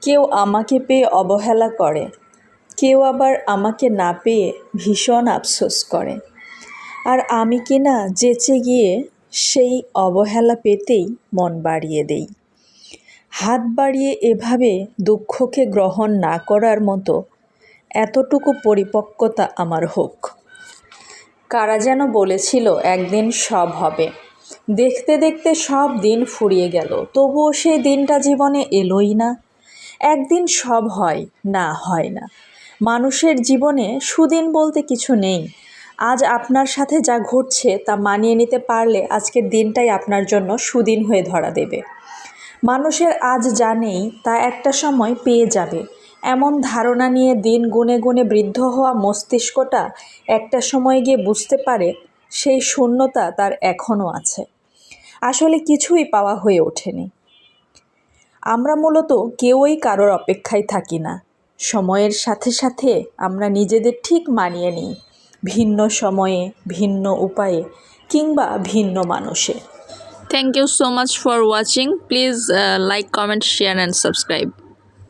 কেউ আমাকে পেয়ে অবহেলা করে, কেউ আবার আমাকে না পেয়ে ভীষণ আফসোস করে। আর আমি কিনা যেচে গিয়ে সেই অবহেলা পেতেই মন বাড়িয়ে দেই। হাত বাড়িয়ে এভাবে দুঃখকে গ্রহণ না করার মতো এতটুকু পরিপক্কতা আমার হোক। কারা যেন বলেছিল একদিন সব হবে। দেখতে দেখতে সব দিন ফুরিয়ে গেল, তবুও সেই দিনটা জীবনে এলোই না। একদিন সব হয় না, হয় না। মানুষের জীবনে সুদিন বলতে কিছু নেই। আজ আপনার সাথে যা ঘটছে তা মানিয়ে নিতে পারলে আজকের দিনটাই আপনার জন্য সুদিন হয়ে ধরা দেবে। মানুষের আজ যা নেই তা একটা সময় পেয়ে যাবে, এমন ধারণা নিয়ে দিন গুনে গুনে বৃদ্ধ হওয়া মস্তিষ্কটা একটা সময় গিয়ে বুঝতে পারে সেই শূন্যতা তার এখনও আছে। আসলে কিছুই পাওয়া হয়ে ওঠেনি। আমরা মূলত কেউই কারোর অপেক্ষায় থাকি না। সময়ের সাথে সাথে আমরা নিজেদের ঠিক মানিয়ে নিই, ভিন্ন সময়ে, ভিন্ন উপায়ে কিংবা ভিন্ন মানুষে। Thank you so much for watching. Please like, comment, share and subscribe.